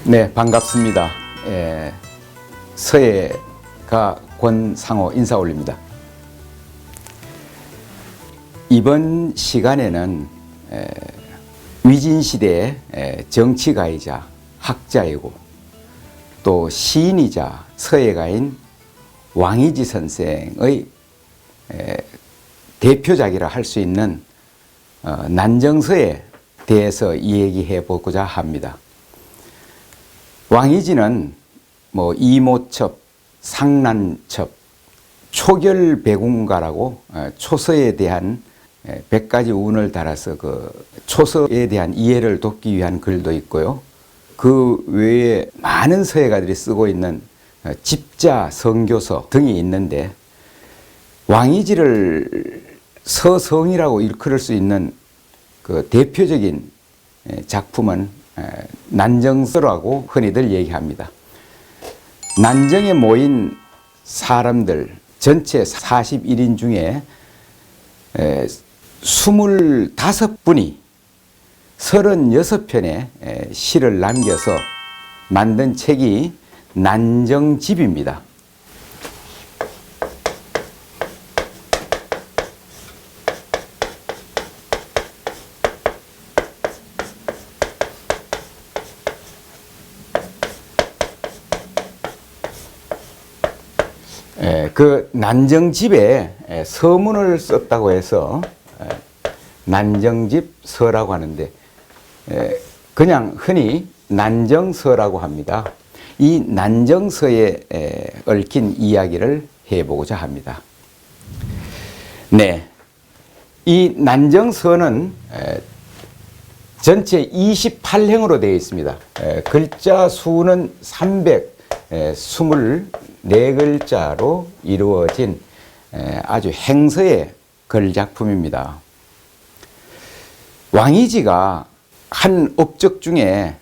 네, 반갑습니다. 서예가 권상호 인사 올립니다. 이번 시간에는 위진시대의 정치가이자 학자이고 또 시인이자 서예가인 왕이지 선생의 대표작이라 할 수 있는 난정서에 대해서 이야기해 보고자 합니다. 왕이지는 이모첩, 상난첩, 초결배궁가라고 초서에 대한 100가지 운을 달아서 그 초서에 대한 이해를 돕기 위한 글도 있고요. 그 외에 많은 서예가들이 쓰고 있는 집자, 성교서 등이 있는데 왕이지를 서성이라고 일컬을 수 있는 그 대표적인 작품은 난정서라고 흔히들 얘기합니다. 난정에 모인 사람들 전체 41인 중에 25분이 36편의 시를 남겨서 만든 책이 난정집입니다. 그 난정집에 서문을 썼다고 해서 난정집서라고 하는데 그냥 흔히 난정서라고 합니다. 이 난정서에 얽힌 이야기를 해보고자 합니다. 네, 이 난정서는 전체 28행으로 되어 있습니다. 글자 수는 324글자로 이루어진 아주 행서의 글작품입니다. 왕이지가 한 업적 중에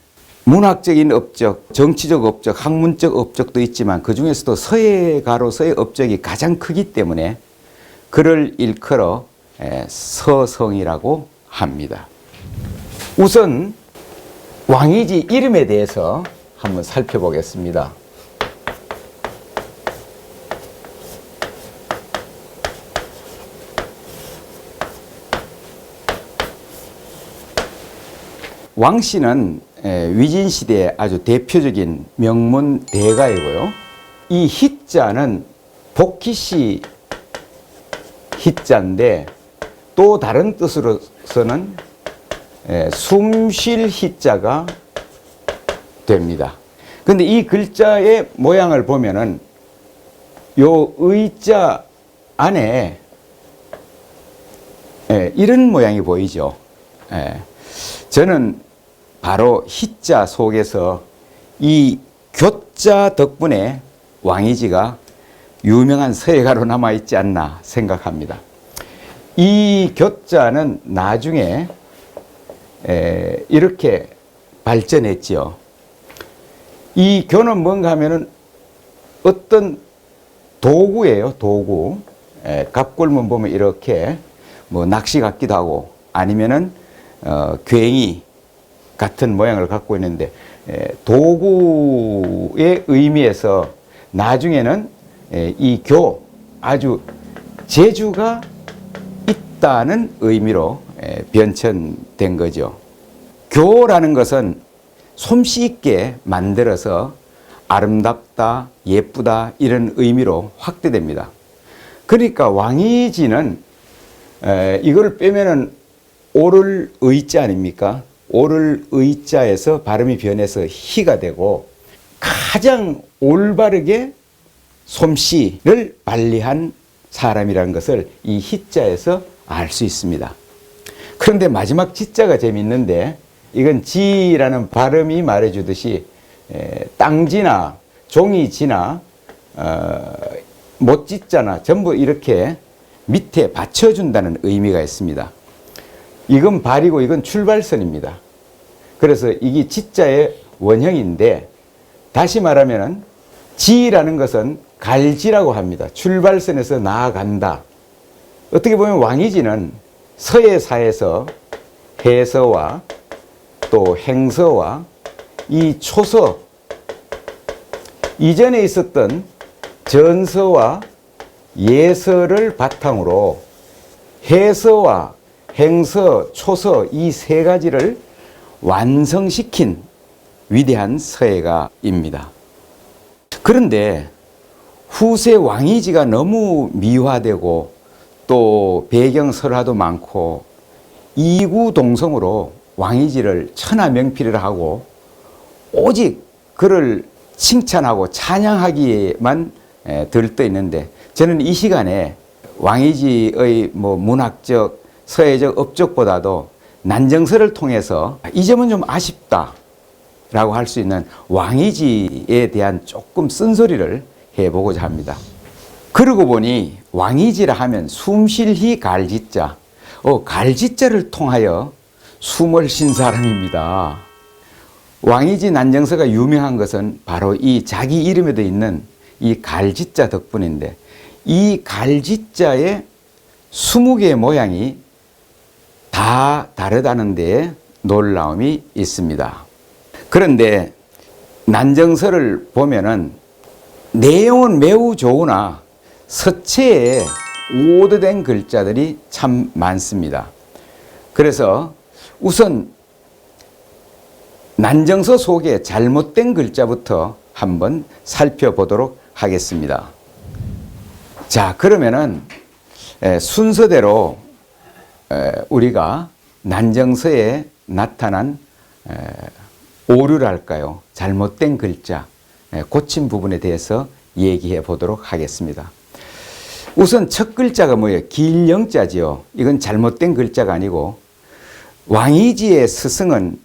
문학적인 업적, 정치적 업적, 학문적 업적도 있지만 그 중에서도 서예가로서의 업적이 가장 크기 때문에 그를 일컬어 서성이라고 합니다. 우선 왕이지 이름에 대해서 한번 살펴보겠습니다. 왕씨는 위진시대의 아주 대표적인 명문 대가이고요. 이 희자는 복희씨 희자인데 또 다른 뜻으로서는 숨쉴 희자가 됩니다. 근데 이 글자의 모양을 보면은 요 의자 안에 이런 모양이 보이죠. 저는 바로 희자 속에서 이 교자 덕분에 왕이지가 유명한 서예가로 남아있지 않나 생각합니다. 이 교자는 나중에 이렇게 발전했지요. 이 교는 뭔가 하면은 어떤 도구예요, 도구. 갑골문 보면 이렇게 낚시 같기도 하고 아니면은 괭이 같은 모양을 갖고 있는데 도구의 의미에서 나중에는 이 교, 아주 재주가 있다는 의미로 변천된 거죠. 교라는 것은 솜씨 있게 만들어서 아름답다, 예쁘다 이런 의미로 확대됩니다. 그러니까 왕이지는 이걸 빼면은 오를 의자 아닙니까? 오를 의자에서 발음이 변해서 희가 되고 가장 올바르게 솜씨를 발휘한 사람이라는 것을 이 희자에서 알 수 있습니다. 그런데 마지막 지자가 재밌는데 이건 지라는 발음이 말해주듯이 땅지나 종이지나 못지자나 전부 이렇게 밑에 받쳐준다는 의미가 있습니다. 이건 발이고 이건 출발선입니다. 그래서 이게 지자의 원형인데 다시 말하면 지라는 것은 갈지라고 합니다. 출발선에서 나아간다. 어떻게 보면 왕이지는 서예사에서 해서와 또 행서와 이 초서, 이전에 있었던 전서와 예서를 바탕으로 해서와 행서, 초서 이 세 가지를 완성시킨 위대한 서예가입니다. 그런데 후세 왕이지가 너무 미화되고 또 배경 설화도 많고 이구동성으로 왕이지를 천하명필을 하고 오직 그를 칭찬하고 찬양하기에만 들떠 있는데, 저는 이 시간에 왕이지의 문학적, 서예적 업적보다도 난정서를 통해서 이 점은 좀 아쉽다라고 할 수 있는 왕이지에 대한 조금 쓴소리를 해보고자 합니다. 그러고 보니 왕이지라 하면 숨쉴히 갈지자, 갈지자를 통하여 숨을 쉰 사람입니다. 왕이지 난정서가 유명한 것은 바로 이 자기 이름에도 있는 이 갈지자 덕분인데, 이 갈지자의 20개의 모양이 다 다르다는 데에 놀라움이 있습니다. 그런데 난정서를 보면은 내용은 매우 좋으나 서체에 오도된 글자들이 참 많습니다. 그래서 우선 난정서 속에 잘못된 글자부터 한번 살펴보도록 하겠습니다. 자, 그러면은 순서대로 우리가 난정서에 나타난 오류랄까요? 잘못된 글자, 고친 부분에 대해서 얘기해 보도록 하겠습니다. 우선 첫 글자가 뭐예요? 길영자지요. 이건 잘못된 글자가 아니고, 왕이지의 스승은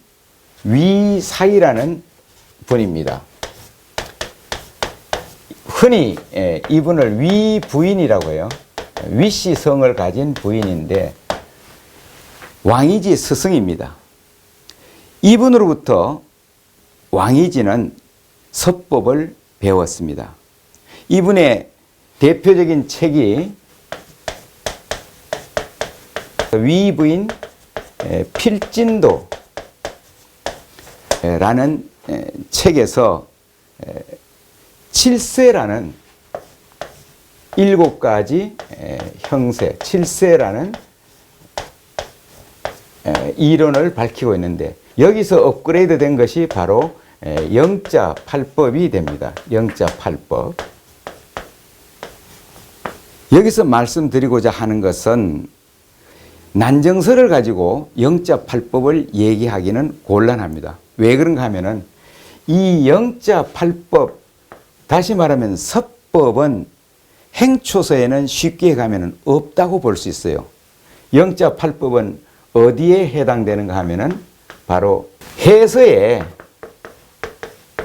위사이라는 분입니다. 흔히 이분을 위부인이라고 해요. 위씨 성을 가진 부인인데 왕이지 스승입니다. 이분으로부터 왕이지는 서법을 배웠습니다. 이분의 대표적인 책이 위부인 필진도라는 책에서 7세라는 7가지 형세, 7세라는 이론을 밝히고 있는데, 여기서 업그레이드 된 것이 바로 영자 8법이 됩니다. 영자 8법. 여기서 말씀드리고자 하는 것은 난정서를 가지고 영자 8법을 얘기하기는 곤란합니다. 왜 그런가 하면은 이 영자 8법, 다시 말하면 서법은 행초서에는 쉽게 가면은 없다고 볼 수 있어요. 영자 8법은 어디에 해당되는가 하면은 바로 해서에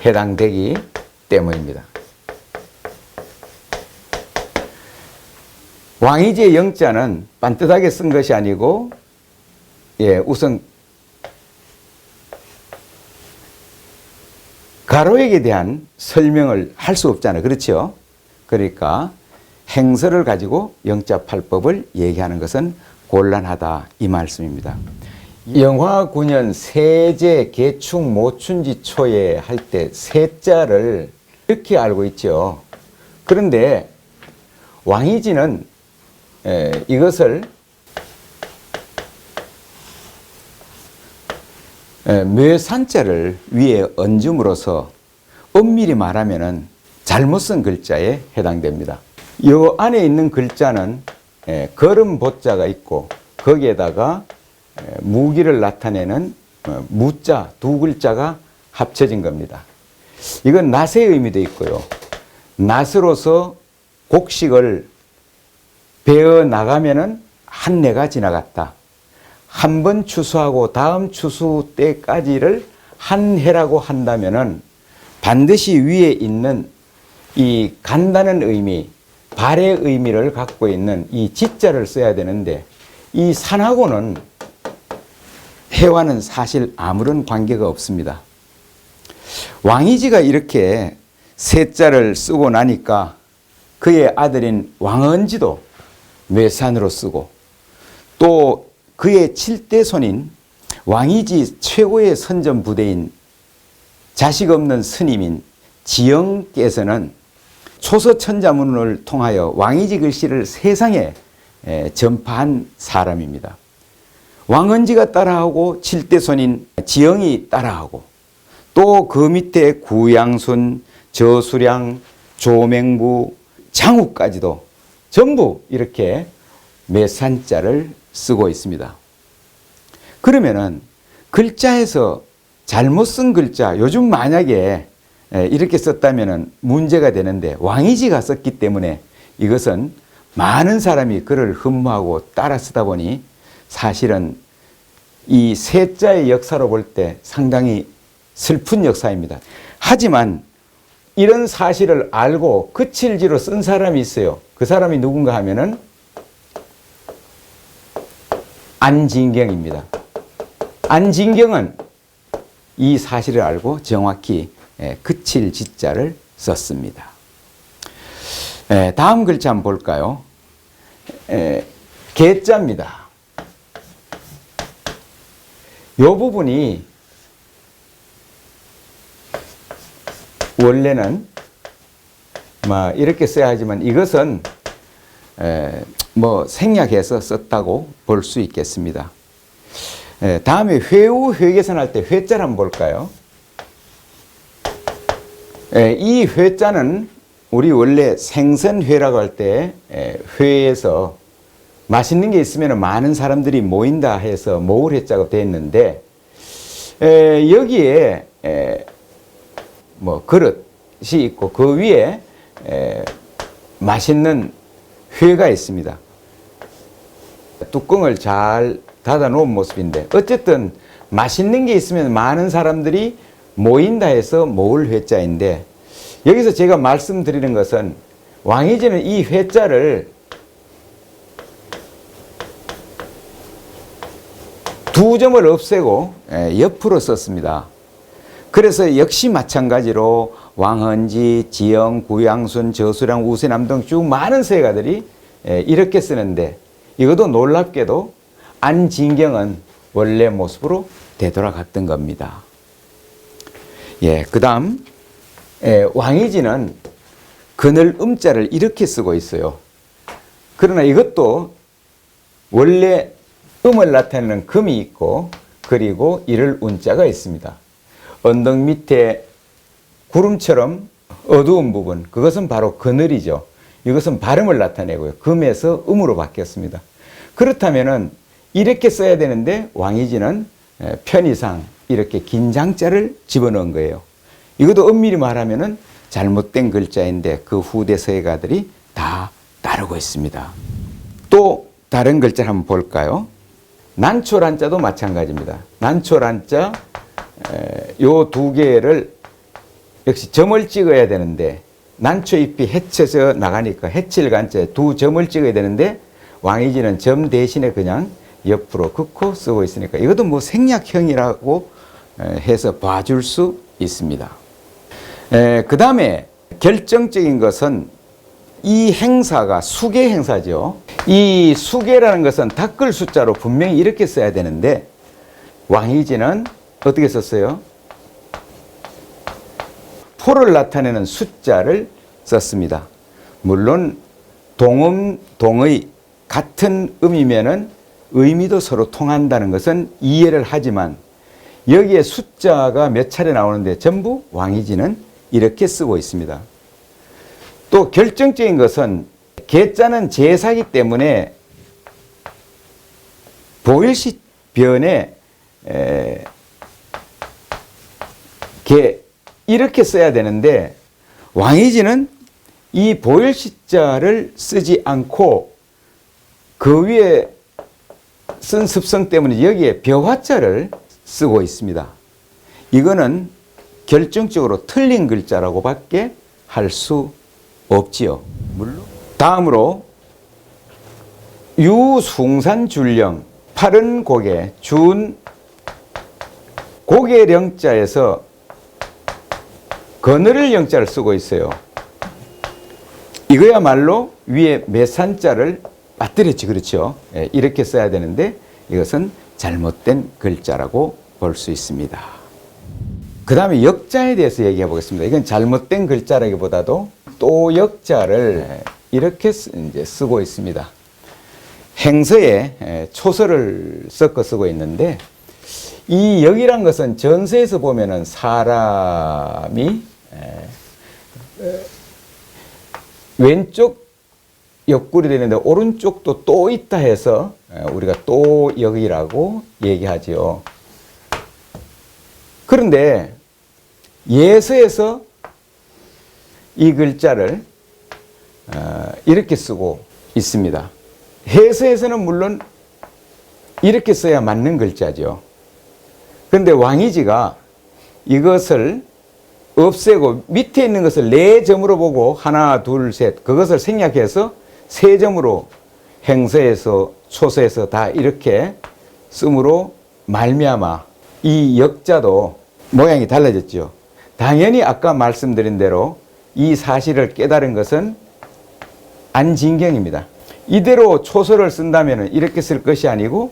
해당되기 때문입니다. 왕이지의 영자는 반듯하게 쓴 것이 아니고, 우선 가로액에 대한 설명을 할 수 없잖아요. 그렇죠? 그러니까 행서를 가지고 영자 8법을 얘기하는 것은 곤란하다, 이 말씀입니다. 영화 9년 세제 개축 모춘지 초에 할 때 세자를 이렇게 알고 있죠. 그런데 왕이지는 이것을 묘산자를 위에 얹음으로써 엄밀히 말하면은 잘못 쓴 글자에 해당됩니다. 이 안에 있는 글자는 걸음 보자가 있고, 거기에다가 무기를 나타내는 무자 두 글자가 합쳐진 겁니다. 이건 낫의 의미도 있고요. 낫으로서 곡식을 베어 나가면은 한 해가 지나갔다. 한 번 추수하고 다음 추수 때까지를 한 해라고 한다면은 반드시 위에 있는 이 간다는 의미, 발의 의미를 갖고 있는 이 지자를 써야 되는데, 이 산하고는 해와는 사실 아무런 관계가 없습니다. 왕이지가 이렇게 세자를 쓰고 나니까 그의 아들인 왕언지도 묘산으로 쓰고, 또 그의 7대 손인 왕이지 최고의 선전 부대인 자식 없는 스님인 지영께서는 초서천자문을 통하여 왕이지 글씨를 세상에 전파한 사람입니다. 왕언지가 따라하고 칠대손인 지영이 따라하고 또 그 밑에 구양순, 저수량, 조맹부, 장우까지도 전부 이렇게 매산자를 쓰고 있습니다. 그러면은 글자에서 잘못 쓴 글자, 요즘 만약에 이렇게 썼다면 문제가 되는데 왕이지가 썼기 때문에 이것은 많은 사람이 그를 흠모하고 따라 쓰다 보니 사실은 이 세자의 역사로 볼 때 상당히 슬픈 역사입니다. 하지만 이런 사실을 알고 그칠지로 쓴 사람이 있어요. 그 사람이 누군가 하면은 안진경입니다. 안진경은 이 사실을 알고 정확히 그칠지자를 썼습니다. 다음 글자 한번 볼까요? 개자입니다. 이 부분이 원래는 이렇게 써야 하지만 이것은 생략해서 썼다고 볼 수 있겠습니다. 다음에 회우 회계선 할 때 회자를 한번 볼까요? 이 회자는 우리 원래 생선회라고 할 때 회에서 맛있는 게 있으면 많은 사람들이 모인다 해서 모을 회자가 되어 있는데 여기에 그릇이 있고 그 위에 맛있는 회가 있습니다. 뚜껑을 잘 닫아 놓은 모습인데 어쨌든 맛있는 게 있으면 많은 사람들이 모인다 해서 모을 회자인데 여기서 제가 말씀드리는 것은 왕이지는 이 회자를 두 점을 없애고 옆으로 썼습니다. 그래서 역시 마찬가지로 왕헌지, 지영, 구양순, 저수량, 우세남 등 쭉 많은 서예가들이 이렇게 쓰는데 이것도 놀랍게도 안진경은 원래 모습으로 되돌아갔던 겁니다. 그 다음 왕이지는 그늘 음자를 이렇게 쓰고 있어요. 그러나 이것도 원래 음을 나타내는 금이 있고 그리고 이를 운자가 있습니다. 언덕 밑에 구름처럼 어두운 부분, 그것은 바로 그늘이죠. 이것은 발음을 나타내고요. 금에서 음으로 바뀌었습니다. 그렇다면은 이렇게 써야 되는데 왕이지는 편의상 이렇게 긴장자를 집어넣은 거예요. 이것도 엄밀히 말하면은 잘못된 글자인데 그 후대 서예가들이 다 따르고 있습니다. 또 다른 글자를 한번 볼까요? 난초란자도 마찬가지입니다. 난초란자 요 두 개를 역시 점을 찍어야 되는데 난초잎이 헤쳐져 나가니까 해칠간자에 두 점을 찍어야 되는데 왕이지는 점 대신에 그냥 옆으로 긋고 쓰고 있으니까 이것도 생략형이라고 해서 봐줄 수 있습니다. 그 다음에 결정적인 것은 이 행사가 수계 행사죠. 이 수계라는 것은 닦을 숫자로 분명히 이렇게 써야 되는데 왕이지는 어떻게 썼어요? 포를 나타내는 숫자를 썼습니다. 물론 동음, 동의 같은 음이면은 의미도 서로 통한다는 것은 이해를 하지만 여기에 숫자가 몇 차례 나오는데 전부 왕이지는 이렇게 쓰고 있습니다. 또 결정적인 것은 개자는 제사기 때문에 보일시 변에 개 이렇게 써야 되는데 왕이지는 이 보일시자를 쓰지 않고 그 위에 쓴 습성 때문에 여기에 벼화자를 쓰고 있습니다. 이거는 결정적으로 틀린 글자라고 밖에 할 수 없지요. 물론 다음으로 유숭산줄령 파른 고개 준 고개령자에서 그늘을 영자를 쓰고 있어요. 이거야말로 위에 매산자를 맞들였지, 그렇죠? 이렇게 써야 되는데 이것은 잘못된 글자라고 볼 수 있습니다. 그 다음에 역자에 대해서 얘기해 보겠습니다. 이건 잘못된 글자라기보다도 또 역자를 이렇게 이제 쓰고 있습니다. 행서에 초서를 섞어 쓰고 있는데, 이 역이란 것은 전서에서 보면은 사람이 왼쪽 옆구리 되는데 오른쪽도 또 있다 해서 우리가 또 역이라고 얘기하지요. 그런데 예서에서 이 글자를 이렇게 쓰고 있습니다. 해서에서는 물론 이렇게 써야 맞는 글자죠. 그런데 왕이지가 이것을 없애고 밑에 있는 것을 4점으로 보고 하나, 둘, 셋 그것을 생략해서 3점으로 행서에서 초서에서 다 이렇게 쓰므로 말미암아 이 역자도 모양이 달라졌죠. 당연히 아까 말씀드린 대로 이 사실을 깨달은 것은 안진경입니다. 이대로 초서를 쓴다면 이렇게 쓸 것이 아니고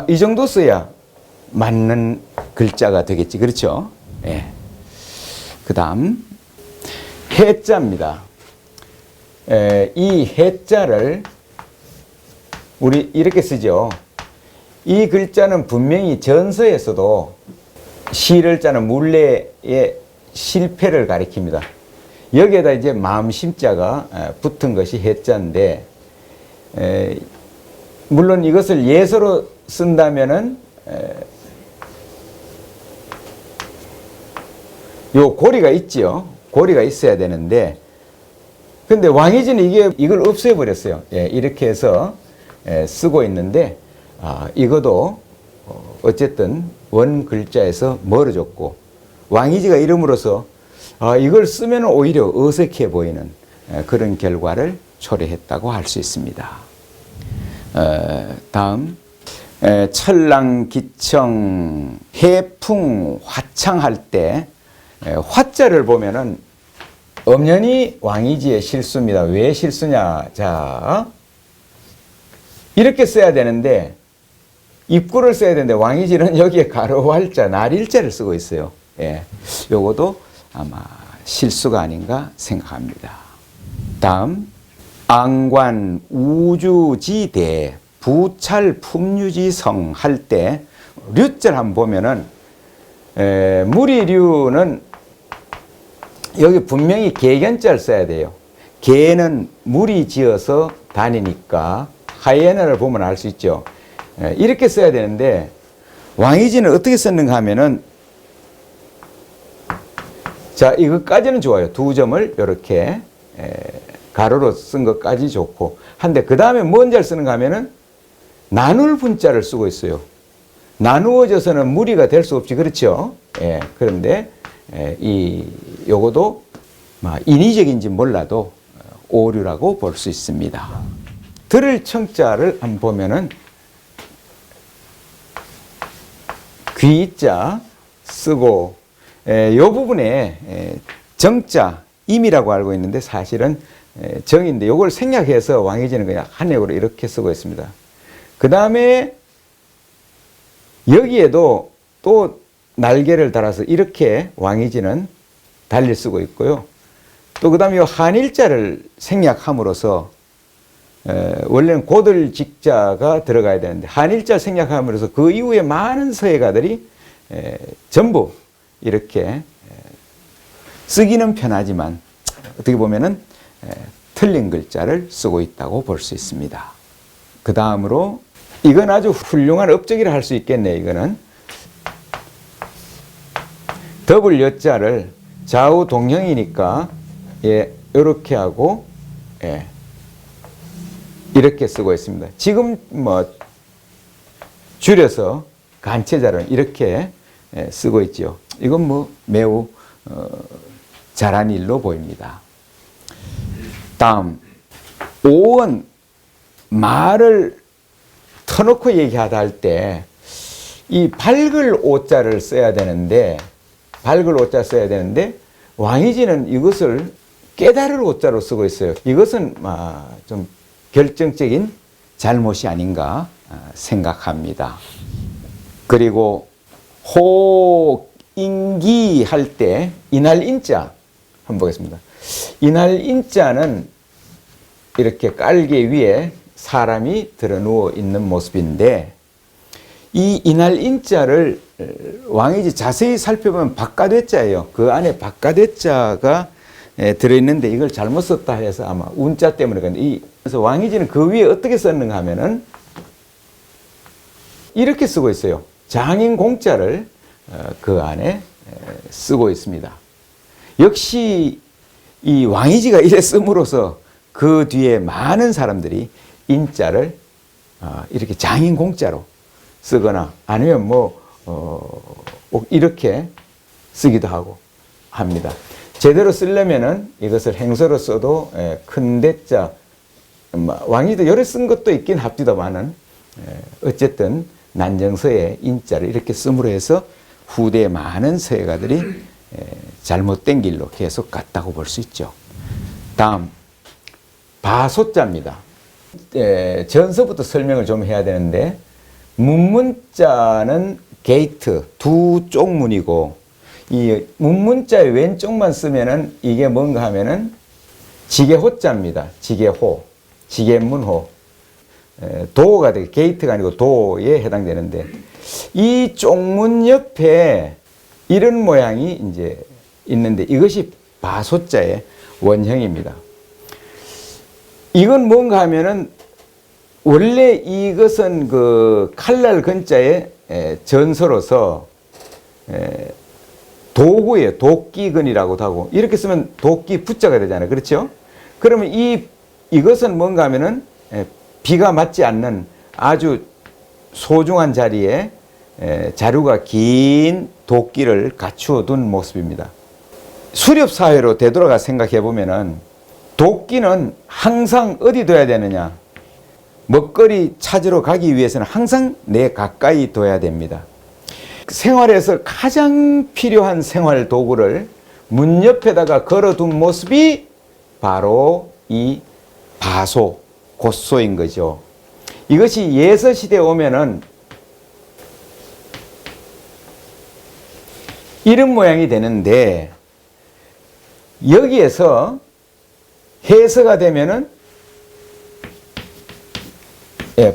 이 정도 써야 맞는 글자가 되겠지. 그렇죠? 예. 그 다음 해자입니다. 이 해자를 우리 이렇게 쓰죠. 이 글자는 분명히 전서에서도 시를 짜는 물레의 실패를 가리킵니다. 여기에다 이제 마음심자가 붙은 것이 해자인데, 물론 이것을 예서로 쓴다면은 요 고리가 있지요. 고리가 있어야 되는데, 근데 왕이지는 이걸 없애버렸어요. 이렇게 해서 쓰고 있는데, 이것도 어쨌든 원 글자에서 멀어졌고, 왕이지가 이름으로써 이걸 쓰면 오히려 어색해 보이는 그런 결과를 초래했다고 할 수 있습니다. 다음 철랑기청 해풍 화창할 때 화자를 보면은 엄연히 왕이지의 실수입니다. 왜 실수냐? 자, 이렇게 써야 되는데 입구를 써야 되는데 왕이지는 여기에 가로활자, 날일자를 쓰고 있어요. 요것도 아마 실수가 아닌가 생각합니다. 다음 앙관 우주지대 부찰 품유지성 할 때 류자를 한번 보면은 무리류는 여기 분명히 개견자를 써야 돼요. 개는 무리 지어서 다니니까 하이에나를 보면 알 수 있죠. 이렇게 써야 되는데 왕이지는 어떻게 썼는가 하면은, 자, 이것까지는 좋아요. 2점을 이렇게 가로로 쓴 것까지 좋고, 한데 그 다음에 뭔 자를 쓰는가 하면은 나눌 분자를 쓰고 있어요. 나누어져서는 무리가 될 수 없지, 그렇죠? 그런데 요거도 인위적인지 몰라도 오류라고 볼 수 있습니다. 들을 청자를 한번 보면은 귀자 쓰고, 요 부분에 정자 임이라고 알고 있는데 사실은 정인데 요걸 생략해서 왕이지는 그냥 한획으로 이렇게 쓰고 있습니다. 그 다음에 여기에도 또 날개를 달아서 이렇게 왕이지는 달리 쓰고 있고요. 또 그 다음에 이 한일자를 생략함으로써 원래는 고들직자가 들어가야 되는데 한일자 생략함으로써 그 이후에 많은 서예가들이 전부 이렇게 쓰기는 편하지만 어떻게 보면은 틀린 글자를 쓰고 있다고 볼 수 있습니다. 그 다음으로 이건 아주 훌륭한 업적이라 할 수 있겠네요. 이거는 더블 여자를 좌우 동형이니까 이렇게 하고 이렇게 쓰고 있습니다. 지금 줄여서 간체자를 이렇게 쓰고 있죠. 이건 매우 잘한 일로 보입니다. 다음 오원 말을 터놓고 얘기하다 할 때 이 밝을 오자를 써야 되는데 왕이지는 이것을 깨달을 오자로 쓰고 있어요. 이것은 좀 결정적인 잘못이 아닌가 생각합니다. 그리고 인기 할 때 이날 인자 한번 보겠습니다. 이날 인자는 이렇게 깔개 위에 사람이 들어 누워 있는 모습인데, 이 이날 인자를 왕이지 자세히 살펴보면 박가대자예요. 그 안에 박가대자가 들어있는데 이걸 잘못 썼다 해서 아마 운자 때문에 그래서 왕이지는 그 위에 어떻게 썼는가 하면은 이렇게 쓰고 있어요. 장인 공자를 그 안에 쓰고 있습니다. 역시 이 왕이지가 이래 씀으로써 그 뒤에 많은 사람들이 인자를 이렇게 장인 공자로 쓰거나 아니면 이렇게 쓰기도 하고 합니다. 제대로 쓰려면은 이것을 행서로 써도 큰 대자, 왕이도 여러 쓴 것도 있긴 합디다만은 어쨌든 난정서에 인자를 이렇게 씀으로 해서 후대의 많은 서예가들이 잘못된 길로 계속 갔다고 볼 수 있죠. 다음 바소자입니다. 전서부터 설명을 좀 해야 되는데, 문문자는 게이트 두 쪽문이고, 이 문문자의 왼쪽만 쓰면은 이게 뭔가 하면은 지게호자입니다. 지게호, 지게문호. 도가 되게 게이트가 아니고 도에 해당되는데, 이 쪽문 옆에 이런 모양이 이제 있는데 이것이 바소자의 원형입니다. 이건 뭔가 하면은 원래 이것은 그 칼날 근자의 전서로서 도구예요. 도끼근이라고도 하고, 이렇게 쓰면 도끼 부자가 되잖아요. 그렇죠? 그러면 이것은 뭔가 하면은 비가 맞지 않는 아주 소중한 자리에 자루가 긴 도끼를 갖추어 둔 모습입니다. 수렵사회로 되돌아가 생각해 보면은 도끼는 항상 어디 둬야 되느냐? 먹거리 찾으러 가기 위해서는 항상 내 가까이 둬야 됩니다. 생활에서 가장 필요한 생활 도구를 문 옆에다가 걸어둔 모습이 바로 이 바소, 곶소인 거죠. 이것이 예서시대에 오면은 이런 모양이 되는데, 여기에서 해서가 되면은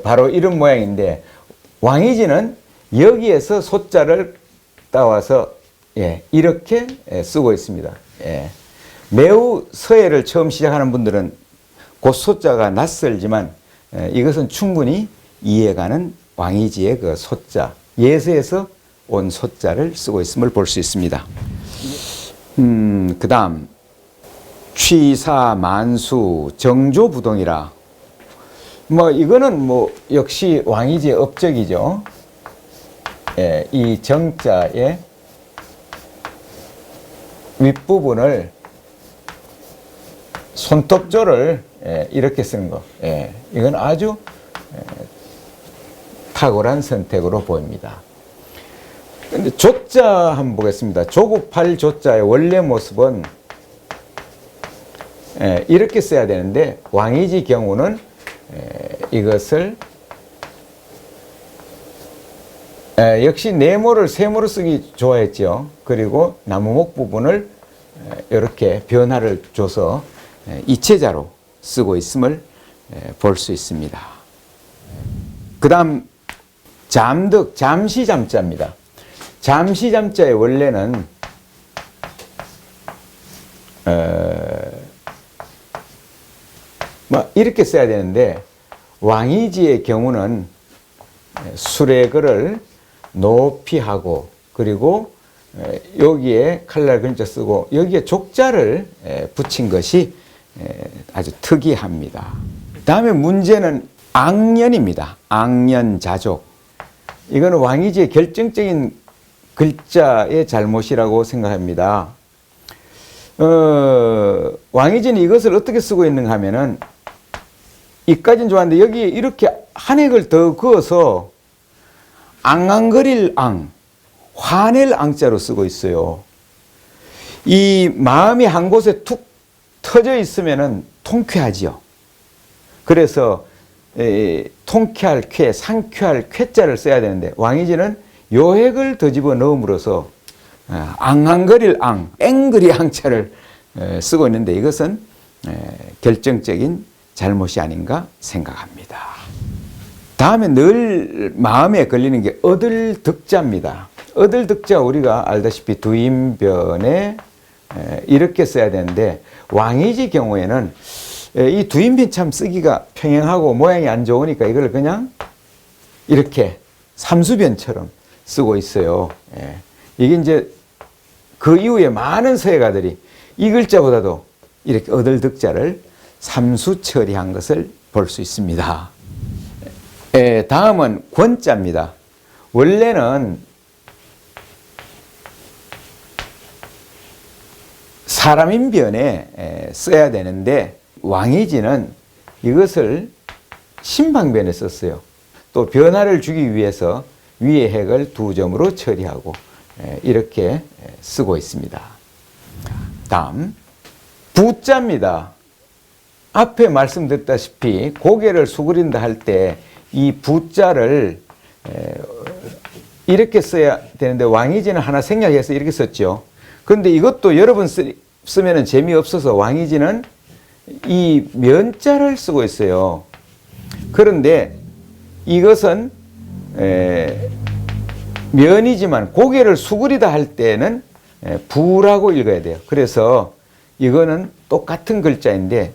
바로 이런 모양인데, 왕이지는 여기에서 소자를 따와서 이렇게 쓰고 있습니다. 매우 서예를 처음 시작하는 분들은 곶소자가 낯설지만 이것은 충분히 이해가는 왕이지의 그 소자, 예서에서 온 소자를 쓰고 있음을 볼 수 있습니다. 그 다음 취사, 만수, 정조부동이라. 이거는 역시 왕이지의 업적이죠. 이 정자의 윗부분을 손톱조를 이렇게 쓰는 거. 이건 아주 탁월한 선택으로 보입니다. 근데 조자 한번 보겠습니다. 조국팔 조자의 원래 모습은 이렇게 써야 되는데, 왕이지 경우는 이것을 역시 네모를 세모로 쓰기 좋아했죠. 그리고 나무목 부분을 이렇게 변화를 줘서 이체자로 쓰고 있음을 볼 수 있습니다. 그 다음 잠득, 잠시잠자입니다. 잠시잠자의 원래는 이렇게 써야 되는데, 왕이지의 경우는 수레글을 높이 하고, 그리고 여기에 칼날 근자 쓰고 여기에 족자를 붙인 것이 아주 특이합니다. 다음에 문제는 악년입니다. 악년자족. 이거는 왕이지의 결정적인 글자의 잘못이라고 생각합니다. 왕이지는 이것을 어떻게 쓰고 있는가 하면은, 이까지는 좋았는데 여기에 이렇게 한 획을 더 그어서 앙앙거릴 앙, 화낼 앙자로 쓰고 있어요. 이 마음이 한 곳에 툭 터져 있으면은 통쾌하지요. 그래서 통쾌할 쾌, 상쾌할 쾌자를 써야 되는데, 왕이지는 요 획을 더 집어 넣음으로써 앙앙거릴 앙, 앵그리 앙자를 쓰고 있는데 이것은 결정적인 잘못이 아닌가 생각합니다. 다음에 늘 마음에 걸리는 게 어들득자입니다. 어들득자 우리가 알다시피 두인변에 이렇게 써야 되는데 왕이지 경우에는 이 두인변 참 쓰기가 평행하고 모양이 안 좋으니까 이걸 그냥 이렇게 삼수변처럼 쓰고 있어요. 이게 이제 그 이후에 많은 서예가들이 이 글자보다도 이렇게 어들득자를 삼수 처리한 것을 볼 수 있습니다. 다음은 권자입니다. 원래는 사람인변에 써야 되는데 왕이지는 이것을 신방변에 썼어요. 또 변화를 주기 위해서 위의 핵을 두 점으로 처리하고 이렇게 쓰고 있습니다. 다음 부자입니다. 앞에 말씀드렸다시피 고개를 수그린다 할 때 이 부자를 이렇게 써야 되는데 왕이지는 하나 생략해서 이렇게 썼죠. 그런데 이것도 여러 번 쓰면 재미없어서 왕이지는 이 면자를 쓰고 있어요. 그런데 이것은 면이지만 고개를 수그리다 할 때는 부라고 읽어야 돼요. 그래서 이거는 똑같은 글자인데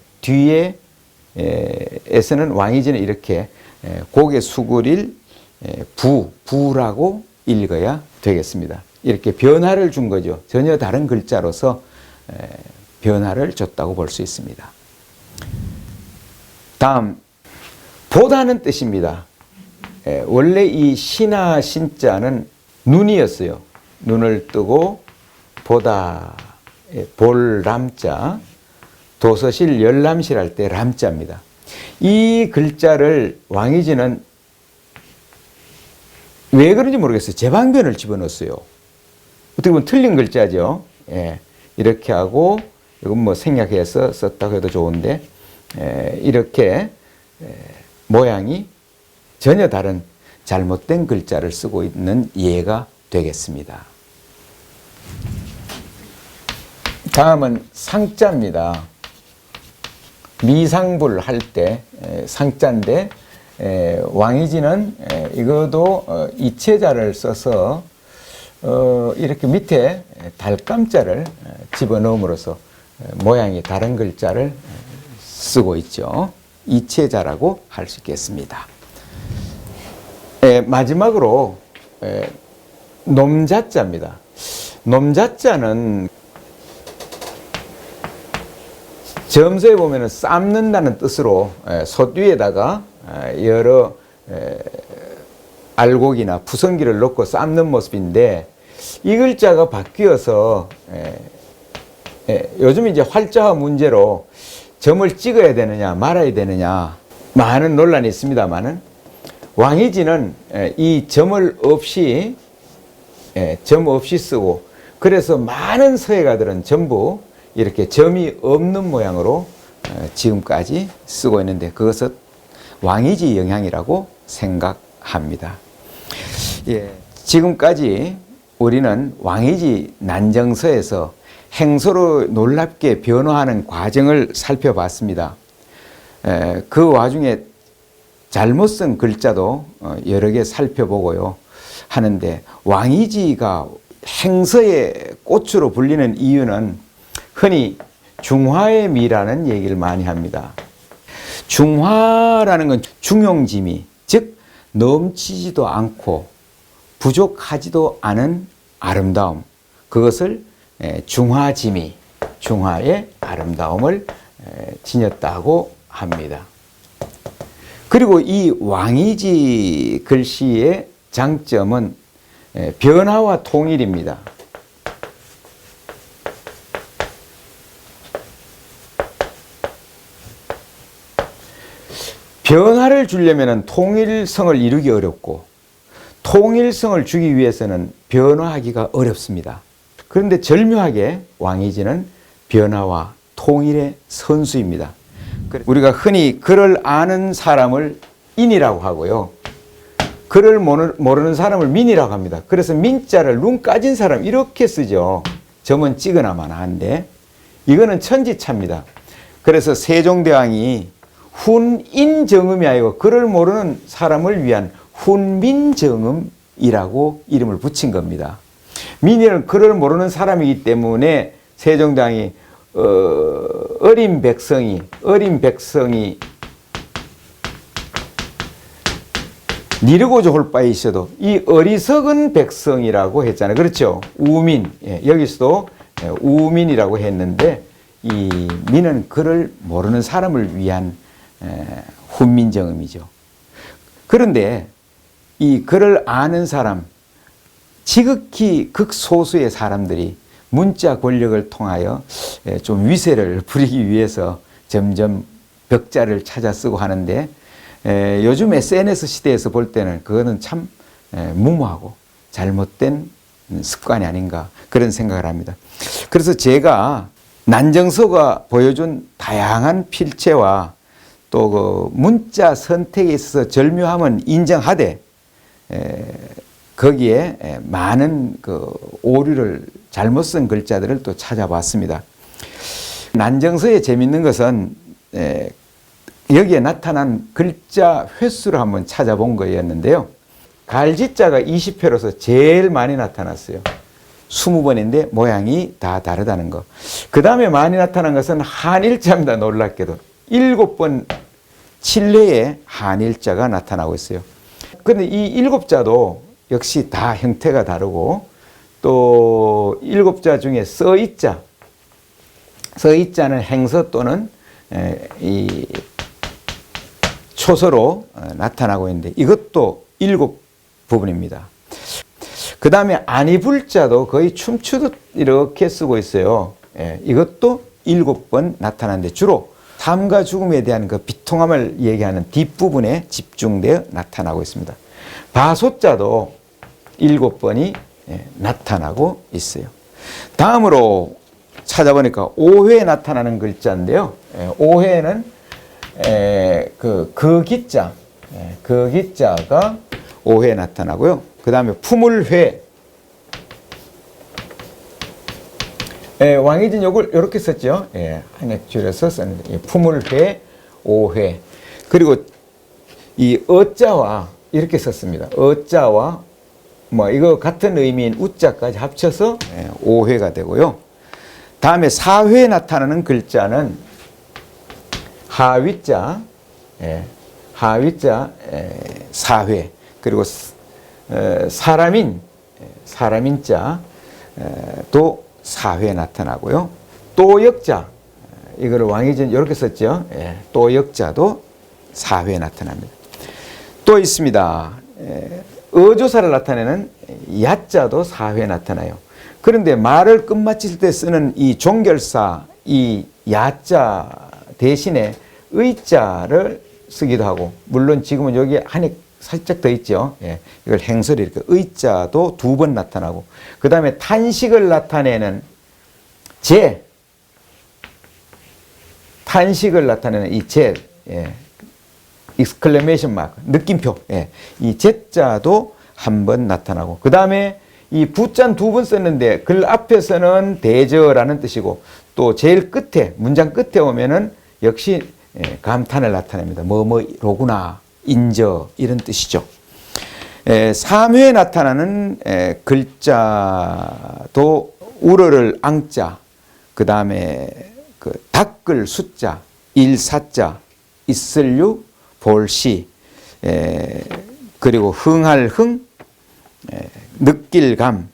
뒤에에서는 왕이지는 이렇게 고개 수그릴 부라고 읽어야 되겠습니다. 이렇게 변화를 준 거죠. 전혀 다른 글자로서 변화를 줬다고 볼 수 있습니다. 다음 보다는 뜻입니다. 원래 이 시나 신자는 눈이었어요. 눈을 뜨고 보다 볼람자, 도서실 열람실 할 때 람자입니다. 이 글자를 왕이지는 왜 그런지 모르겠어요. 제방변을 집어넣었어요. 어떻게 보면 틀린 글자죠. 이렇게 하고 이건 뭐 생략해서 썼다고 해도 좋은데 이렇게 모양이 전혀 다른 잘못된 글자를 쓰고 있는 예가 되겠습니다. 다음은 상자입니다. 미상불 할 때 상자인데 왕이지는 이것도 이체자를 써서 이렇게 밑에 달감자를 집어넣음으로써 모양이 다른 글자를 쓰고 있죠. 이체자라고 할 수 있겠습니다. 마지막으로 놈자자입니다. 놈자자는 점서에 보면 삶는다는 뜻으로 솥 위에다가 여러 알곡이나 푸성기를 넣고 삶는 모습인데 이 글자가 바뀌어서 요즘 이제 활자화 문제로 점을 찍어야 되느냐 말아야 되느냐 많은 논란이 있습니다만은 왕이지는 이 점을 없이 점 없이 쓰고 그래서 많은 서예가들은 전부 이렇게 점이 없는 모양으로 지금까지 쓰고 있는데 그것은 왕이지 영향이라고 생각합니다. 지금까지 우리는 왕이지 난정서에서 행서로 놀랍게 변화하는 과정을 살펴봤습니다. 그 와중에 잘못 쓴 글자도 여러 개 살펴보고요 하는데 왕이지가 행서의 꽃으로 불리는 이유는 흔히 중화의 미라는 얘기를 많이 합니다. 중화라는 건 중용지미, 즉 넘치지도 않고 부족하지도 않은 아름다움, 그것을 중화지미, 중화의 아름다움을 지녔다고 합니다. 그리고 이 왕이지 글씨의 장점은 변화와 통일입니다. 변화를 주려면 통일성을 이루기 어렵고 통일성을 주기 위해서는 변화하기가 어렵습니다. 그런데 절묘하게 왕이지는 변화와 통일의 선수입니다. 우리가 흔히 글을 아는 사람을 인이라고 하고요. 글을 모르는 사람을 민이라고 합니다. 그래서 민자를 눈 까진 사람 이렇게 쓰죠. 점은 찍으나마나 한데 이거는 천지차입니다. 그래서 세종대왕이 훈인정음이 아니고 글을 모르는 사람을 위한 훈민정음이라고 이름을 붙인 겁니다. 민이는 글을 모르는 사람이기 때문에 세종대왕이 어린 백성이 니르고자 할 바에 있어도 이 어리석은 백성이라고 했잖아요. 그렇죠? 우민. 여기서도 우민이라고 했는데 이 민은 글을 모르는 사람을 위한 훈민정음이죠. 그런데 이 글을 아는 사람, 지극히 극소수의 사람들이 문자 권력을 통하여 좀 위세를 부리기 위해서 점점 벽자를 찾아 쓰고 하는데 요즘 SNS 시대에서 볼 때는 그거는 참 무모하고 잘못된 습관이 아닌가 그런 생각을 합니다. 그래서 제가 난정서가 보여준 다양한 필체와 또 그 문자 선택에 있어서 절묘함은 인정하되 거기에 많은 그 오류를 잘못 쓴 글자들을 또 찾아봤습니다. 난정서의 재밌는 것은 여기에 나타난 글자 횟수를 한번 찾아본 거였는데요. 갈지자가 20회로서 제일 많이 나타났어요. 20번인데 모양이 다 다르다는 거. 그 다음에 많이 나타난 것은 한일자입니다. 놀랍게도 7번 7회에 한일자가 나타나고 있어요. 그런데 이 7자도 역시 다 형태가 다르고 또 7자 중에 서이자는 행서 또는 이 초서로 나타나고 있는데 이것도 7부분입니다. 그 다음에 아니불자도 거의 춤추듯 이렇게 쓰고 있어요. 이것도 7번 나타나는데 주로 삶과 죽음에 대한 그 비통함을 얘기하는 뒷부분에 집중되어 나타나고 있습니다. 바소자도 7번이 나타나고 있어요. 다음으로 찾아보니까 5회에 나타나는 글자인데요. 5회는 거기자가 5회에 나타나고요. 그 다음에 품을회. 왕이진 요걸 이렇게 썼죠. 하나 줄여서 썼는데 품을회, 5회. 그리고 이 어자와 이렇게 썼습니다. 어자와 뭐 이거 같은 의미인 우자까지 합쳐서 5회가 되고요. 다음에 4회에 나타나는 글자는 하위자, 하위자 4회. 그리고 사람인자도 4회에 나타나고요. 또 역자, 이거를 왕이전 이렇게 썼죠. 또 역자도 4회에 나타납니다. 또 있습니다. 어조사를 나타내는 야자도 4회에 나타나요. 그런데 말을 끝마칠 때 쓰는 이 종결사, 이 야자 대신에 의자를 쓰기도 하고, 물론 지금은 여기 한이 살짝 더 있죠. 이걸 행설이 이렇게 의자도 2번 나타나고, 그 다음에 탄식을 나타내는 탄식을 나타내는 이 exclamation mark, 느낌표, 이 제자도 1번 나타나고, 그 다음에 이 부자는 2번 썼는데 글 앞에서는 대저라는 뜻이고 또 제일 끝에 문장 끝에 오면은 역시 감탄을 나타냅니다. 뭐뭐로구나, 인저 이런 뜻이죠. 3회에 나타나는 글자도 우러를 앙자, 그 다음에 그 닦을 숫자, 일사자, 있을유, 볼시, 그리고 흥할 흥, 느낄 감,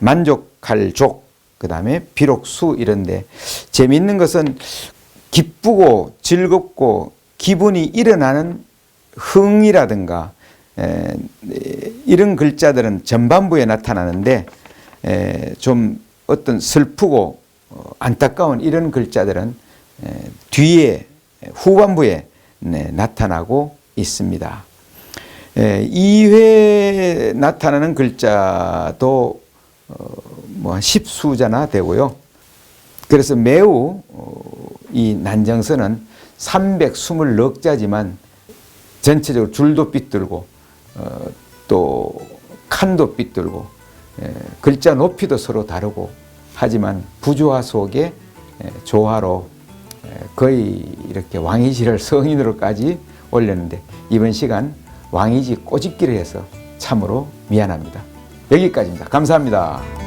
만족할 족, 그 다음에 비록수 이런데 재미있는 것은 기쁘고 즐겁고 기분이 일어나는 흥이라든가 이런 글자들은 전반부에 나타나는데 좀 어떤 슬프고 안타까운 이런 글자들은 뒤에 후반부에 나타나고 있습니다. 2회 나타나는 글자도 뭐 10수자나 되고요. 그래서 매우 이 난정서는 324자지만 전체적으로 줄도 삐뚤고 또 칸도 삐뚤고 글자 높이도 서로 다르고 하지만 부조화 속에 조화로 거의 이렇게 왕이지를 성인으로까지 올렸는데 이번 시간 왕이지 꼬집기를 해서 참으로 미안합니다. 여기까지입니다. 감사합니다.